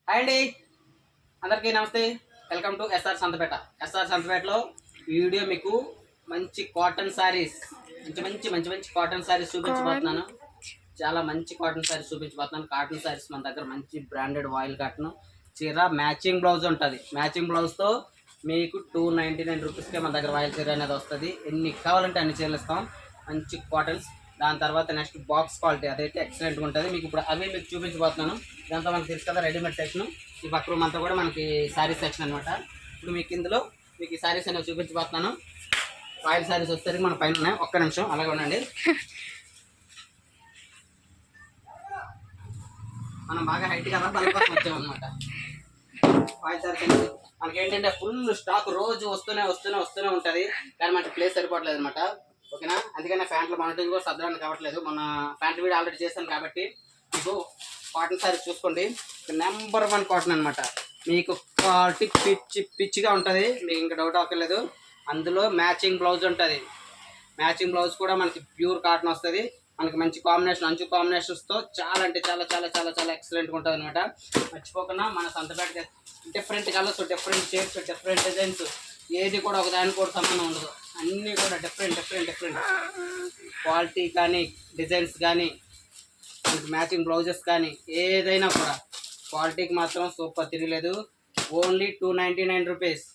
Hi అండి, అందరికీ నమస్తే. Welcome to SR Santhapeta. ఎస్ఆర్ సంతపేటలో ఈ వీడియో మీకు మంచి కాటన్ శారీస్, మంచి కాటన్ శారీస్ చూపించబోతున్నాను. చాలా మంచి కాటన్ శారీస్ చూపించబోతున్నాను. కాటన్ శారీస్ మన దగ్గర మంచి బ్రాండెడ్ ఆయిల్ కాటన్ చీర, మ్యాచింగ్ బ్లౌజ్ ఉంటుంది. మ్యాచింగ్ బ్లౌజ్తో మీకు 299 రూపీస్కే మన దగ్గర ఆయిల్ చీర అనేది వస్తుంది. ఎన్ని కావాలంటే అన్ని చీరలు ఇస్తాం. మంచి కాటన్స్. దాని తర్వాత నెక్స్ట్ బాక్స్ క్వాలిటీ, అదైతే ఎక్సలెంట్గా ఉంటుంది. మీకు ఇప్పుడు అవి మీకు చూపించబోతున్నాను. ఇదంతా మనకి తెలుసు కదా, రెడీమేడ్ సెక్షన్. ఈ పక్క రూమ్ అంతా కూడా మనకి శారీస్ సెక్షన్ అనమాట. ఇప్పుడు మీకు ఇందులో మీకు ఈ శారీస్ అనేవి చూపించబోతున్నాను. ఆయిల్ శారీస్ వచ్చేసరికి మన పైన ఉన్నాయి. ఒక్క నిమిషం అలాగే ఉండండి. మనం బాగా హైట్ కదా, బలపరం వచ్చామన్నమాట. ఆయిల్ శారీస్ మనకి ఏంటంటే ఫుల్ స్టాక్ రోజు వస్తూనే ఉంటుంది. కానీ మనకి ప్లేస్ సరిపోవట్లేదు అనమాట. ఓకేనా, అందుకని ప్యాంట్లు మనటం కూడా సర్దడానికి కావట్లేదు. మన ప్యాంట్ వీడియో ఆల్రెడీ చేస్తాను కాబట్టి మీకు కాటన్ శారీస్ చూసుకోండి. నెంబర్ 1 కాటన్ అనమాట. మీకు క్వాలిటీ పిచ్చిగా ఉంటుంది, మీకు ఇంకా డౌట్ అవ్వలేదు. అందులో మ్యాచింగ్ బ్లౌజ్ ఉంటుంది. మ్యాచింగ్ బ్లౌజ్ కూడా మనకి ప్యూర్ కాటన్ వస్తుంది. మనకి మంచి కాంబినేషన్, అంచు కాంబినేషన్స్తో చాలా అంటే చాలా చాలా చాలా చాలా ఎక్సలెంట్గా ఉంటుంది అనమాట. మర్చిపోకుండా మన Santhapeta different colours, different shapes, different designs, ఏది కూడా ఒక దానికి కూడా సంబంధం ఉండదు. అన్నీ కూడా డిఫరెంట్ క్వాలిటీ కానీ, డిజైన్స్ కానీ, మ్యాచింగ్ బ్లౌజెస్ కానీ, ఏదైనా కూడా క్వాలిటీకి మాత్రం సూపర్ తిరగలేదు. Only 299 rupees,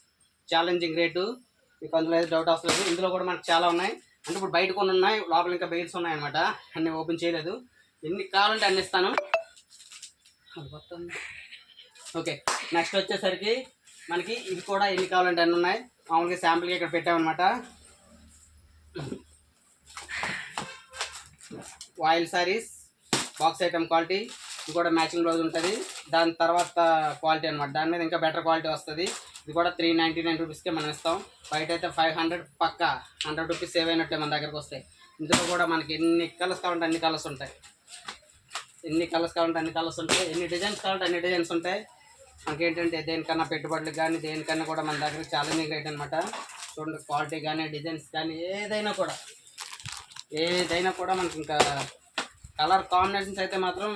challenging rate. మీకు అందులో ఏదో డౌట్ అవసరం. ఇందులో కూడా మనకు చాలా ఉన్నాయి. అంటే ఇప్పుడు బయట కొన్ని ఉన్నాయి, లోపల ఇంకా బెయిల్స్ ఉన్నాయన్నమాట. అన్నీ ఓపెన్ చేయలేదు. ఎన్ని కావాలంటే అన్ని ఇస్తాను. ఓకే, నెక్స్ట్ వచ్చేసరికి మనకి ఇవి కూడా ఎన్ని కావాలంటే అన్నీ ఉన్నాయి. మామూలుగా శాంపుల్గా ఇక్కడ పెట్టామన్నమాట. Oil saris, box item quality. ఇది కూడా మ్యాచింగ్ బ్లౌజ్ ఉంటుంది. దాని తర్వాత క్వాలిటీ అనమాట. దాని మీద ఇంకా బెటర్ క్వాలిటీ వస్తుంది. ఇది కూడా 399 రూపీస్కే మనం ఇస్తాం. బయట అయితే 500 పక్క 100 రూపీస్ సేవ్ అయినట్టే మన దగ్గరకు వస్తాయి. ఇందులో కూడా మనకి ఎన్ని కలర్స్ కావాలంటే అన్ని కలర్స్ ఉంటాయి. ఎన్ని డిజైన్స్ కావాలంటే అన్ని డిజైన్స్ ఉంటాయి. మనకేంటంటే దేనికన్నా పెట్టుబడులకు కానీ దేనికన్నా కూడా మన దగ్గర ఛాలెంజింగ్ రేట్ అనమాట. చూడండి, క్వాలిటీ కానీ డిజైన్స్ కానీ ఏదైనా కూడా మనకి ఇంకా కలర్ కాంబినేషన్స్ అయితే మాత్రం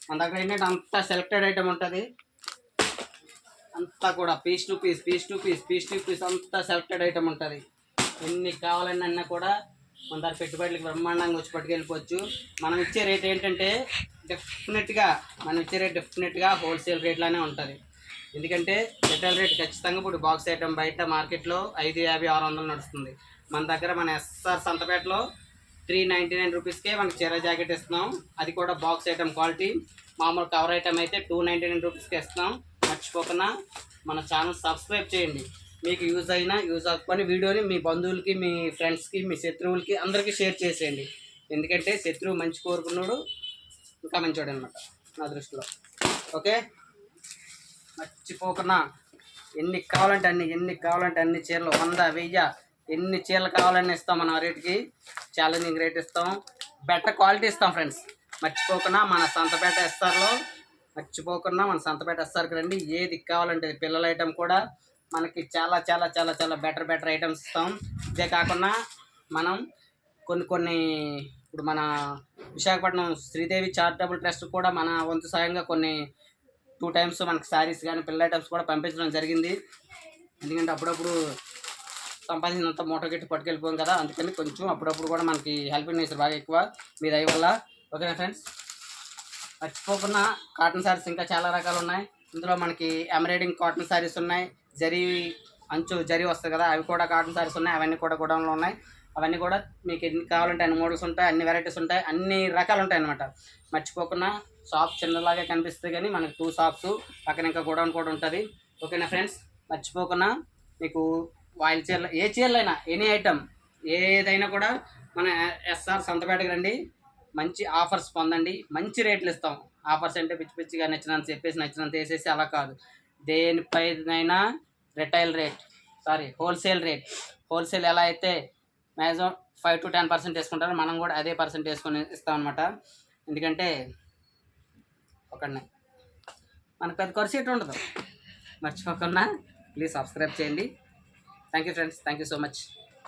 మన దగ్గర ఏంటంటే అంతా సెలెక్టెడ్ ఐటమ్ ఉంటుంది. అంతా కూడా పీస్ టు పీస్ అంతా సెలెక్టెడ్ ఐటమ్ ఉంటుంది. ఎన్ని కావాలన్నా కూడా మన దగ్గర పెట్టుబడులకి బ్రహ్మాండంగా వచ్చి పట్టుకెళ్ళిపోవచ్చు. మనం ఇచ్చే రేట్ ఏంటంటే డెఫినెట్గా హోల్సేల్ రేట్లానే ఉంటుంది. ఎందుకంటే రిటైల్ రేట్ ఖచ్చితంగా ఇప్పుడు బాక్స్ ఐటమ్ బయట మార్కెట్లో 550, 600 నడుస్తుంది. మన దగ్గర మన ఎస్ఆర్ సంతపేటలో 399 రూపీస్కే మనకి చీర జాకెట్ ఇస్తున్నాం. అది కూడా బాక్స్ ఐటమ్ క్వాలిటీ. మామూలు కవర్ ఐటమ్ అయితే 299 రూపీస్కి ఇస్తున్నాం. మర్చిపోకుండా మన ఛానల్ సబ్స్క్రైబ్ చేయండి. మీకు యూజ్ అవ్వకపోయిన వీడియోని మీ బంధువులకి, మీ ఫ్రెండ్స్కి, మీ శత్రువులకి అందరికీ షేర్ చేసేయండి. ఎందుకంటే శత్రువు మంచి కోరుకున్నాడు ఇంకా మంచివాడు అనమాట నా దృష్టిలో. ఓకే, మర్చిపోకుండా ఎన్ని కావాలంటే అన్ని చీరలు 100, 1000 ఎన్ని చీరలు కావాలని ఇస్తాం. మన రేటుకి ఛాలెంజింగ్ రేట్ ఇస్తాం. బెటర్ క్వాలిటీ ఇస్తాం ఫ్రెండ్స్. మర్చిపోకుండా మన సంతపేట ఎస్ఆర్కి రండి. ఏది కావాలంటే పిల్లల ఐటమ్ కూడా మనకి చాలా చాలా చాలా చాలా బెటర్ ఐటమ్స్ ఇస్తాం. ఇదే కాకుండా మనం కొన్ని ఇప్పుడు మన విశాఖపట్నం శ్రీదేవి చారిటబుల్ ట్రస్ట్ కూడా మన వంతు సాయంగా కొన్ని 2 టైమ్స్ మనకి శారీస్ కానీ పిల్లల ఐటమ్స్ కూడా పంపించడం జరిగింది. ఎందుకంటే అప్పుడప్పుడు సంపాదించినంత మూట గట్టి పట్టుకెళ్ళిపోయాం కదా, అందుకని కొంచెం అప్పుడప్పుడు కూడా మనకి హెల్పింగ్ నేచర్ బాగా ఎక్కువ మీ దయ వల్ల. ఓకేనా ఫ్రెండ్స్, మర్చిపోకుండా కాటన్ శారీస్ ఇంకా చాలా రకాలు ఉన్నాయి. ఇందులో మనకి ఎంబ్రాయిడింగ్ కాటన్ శారీస్ ఉన్నాయి. జరీ వస్తుంది కదా, అవి కూడా కాటన్ శారీస్ ఉన్నాయి. అవన్నీ కూడా గోడౌన్లో ఉన్నాయి. అవన్నీ కూడా మీకు ఎన్ని కావాలంటే అన్ని మోడల్స్ ఉంటాయి, అన్ని వెరైటీస్ ఉంటాయి, అన్ని రకాలు ఉంటాయి అన్నమాట. మర్చిపోకుండా షాప్ చిన్నలాగే కనిపిస్తుంది కానీ మనకి 2 షాప్స్ పక్కన ఇంకా గోడౌన్ కూడా ఉంటుంది. ఓకేనా ఫ్రెండ్స్, మర్చిపోకుండా మీకు ఆయిల్ చీరలు, ఏ చీరలైనా ఎనీ ఐటమ్ ఏదైనా కూడా మన ఎస్ఆర్ సంతపేటకి రండి. మంచి ఆఫర్స్ పొందండి, మంచి రేట్లు ఇస్తాం. ఆఫర్స్ అంటే పిచ్చిగా నచ్చినంత వేసేసి అలా కాదు. దేనిపైనైనా హోల్సేల్ ఎలా అయితే మ్యాక్సిమం 5 to 10% వేసుకుంటారో మనం కూడా అదే పర్సెంట్ వేసుకొని ఇస్తాం అనమాట. ఎందుకంటే మనకు పెద్ద ఖర్చు ఉండదు. మర్చిపోకుండా ప్లీజ్ సబ్స్క్రైబ్ చేయండి. Thank you friends, thank you so much.